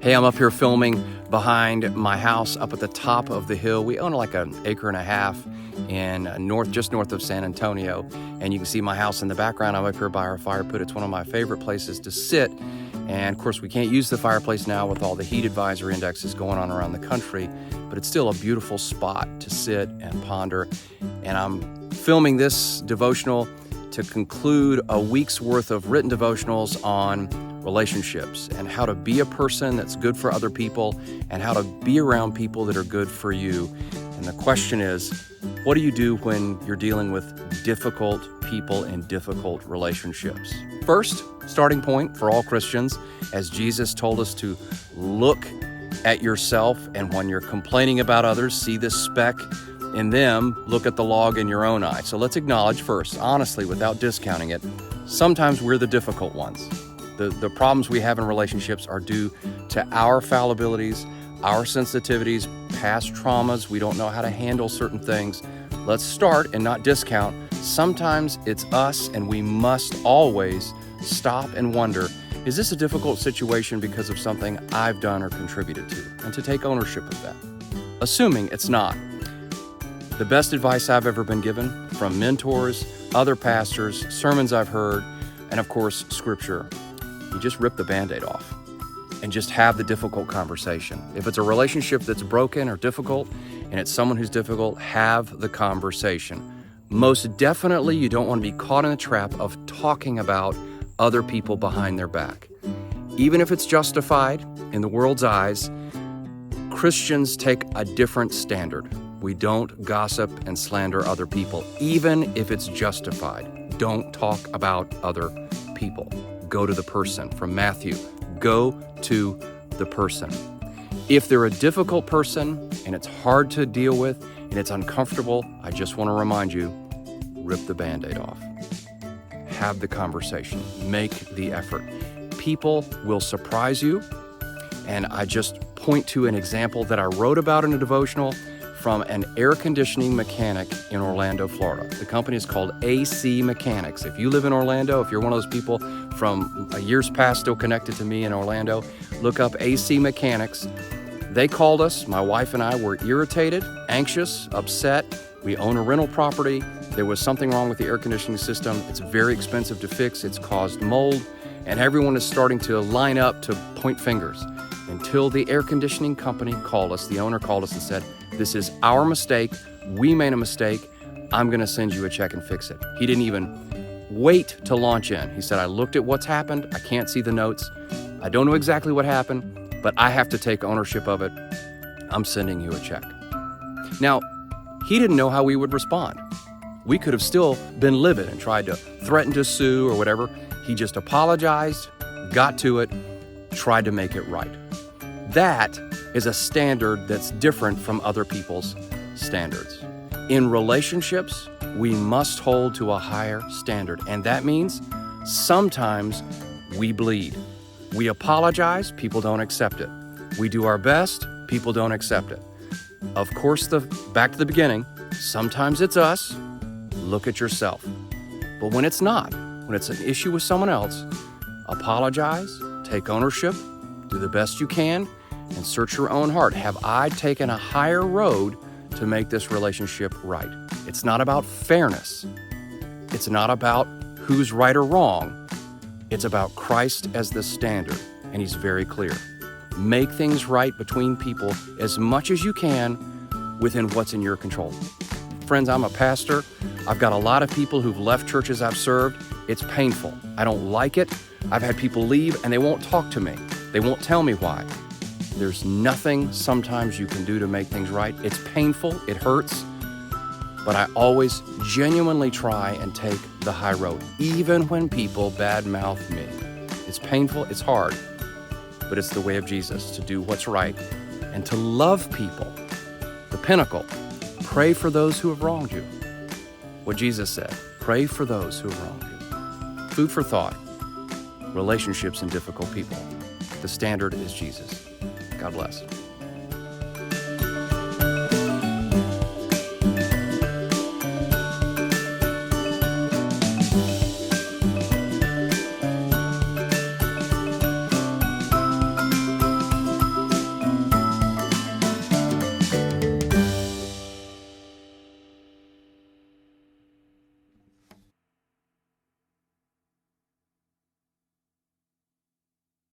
Hey, I'm up here filming behind my house up at the top of the hill. We own like an acre and a half in just north of San Antonio. And you can see my house in the background. I'm up here by our fire pit. It's one of my favorite places to sit. And of course, we can't use the fireplace now with all the heat advisory indexes going on around the country, but it's still a beautiful spot to sit and ponder. And I'm filming this devotional to conclude a week's worth of written devotionals on relationships and how to be a person that's good for other people and how to be around people that are good for you. And the question is, what do you do when you're dealing with difficult people in difficult relationships? First, starting point for all Christians, as Jesus told us to look at yourself, and when you're complaining about others, see the speck in them, look at the log in your own eye. So let's acknowledge first, honestly, without discounting it, sometimes we're the difficult ones. The problems we have in relationships are due to our fallibilities, our sensitivities, past traumas. We don't know how to handle certain things. Let's start and not discount. Sometimes it's us, and we must always stop and wonder, is this a difficult situation because of something I've done or contributed to? And to take ownership of that. Assuming it's not. The best advice I've ever been given from mentors, other pastors, sermons I've heard, and of course, Scripture. You just rip the Band-Aid off and just have the difficult conversation. If it's a relationship that's broken or difficult and it's someone who's difficult, have the conversation. Most definitely, you don't want to be caught in the trap of talking about other people behind their back. Even if it's justified in the world's eyes, Christians take a different standard. We don't gossip and slander other people, even if it's justified. Don't talk about other people. Go to the person. From Matthew, go to the person. If they're a difficult person and it's hard to deal with and it's uncomfortable, I just want to remind you, rip the Band-Aid off. Have the conversation. Make the effort. People will surprise you. And I just point to an example that I wrote about in a devotional from an air conditioning mechanic in Orlando, Florida. The company is called AC Mechanics. If you live in Orlando, if you're one of those people from years past still connected to me in Orlando, look up AC Mechanics. They called us. My wife and I were irritated, anxious, upset. We own a rental property. There was something wrong with the air conditioning system. It's very expensive to fix. It's caused mold, and everyone is starting to line up to point fingers until the air conditioning company called us. The owner called us and said, "This is our mistake. We made a mistake. I'm going to send you a check and fix it." He didn't even wait to launch in. He said, "I looked at what's happened. I can't see the notes. I don't know exactly what happened, but I have to take ownership of it. I'm sending you a check." Now, he didn't know how we would respond. We could have still been livid and tried to threaten to sue or whatever. He just apologized, got to it, tried to make it right. That is a standard that's different from other people's standards. In relationships, we must hold to a higher standard, and that means sometimes we bleed. We apologize, people don't accept it. We do our best, people don't accept it. Of course, back to the beginning, sometimes it's us. Look at yourself. But when it's not, when it's an issue with someone else, apologize, take ownership, do the best you can, and search your own heart. Have I taken a higher road to make this relationship right? It's not about fairness. It's not about who's right or wrong. It's about Christ as the standard, and He's very clear. Make things right between people as much as you can within what's in your control. Friends, I'm a pastor. I've got a lot of people who've left churches I've served. It's painful. I don't like it. I've had people leave and they won't talk to me. They won't tell me why. There's nothing sometimes you can do to make things right. It's painful, it hurts, but I always genuinely try and take the high road, even when people badmouth me. It's painful, it's hard, but it's the way of Jesus to do what's right and to love people. The pinnacle, pray for those who have wronged you. What Jesus said, pray for those who have wronged you. Food for thought, relationships and difficult people. The standard is Jesus. God bless.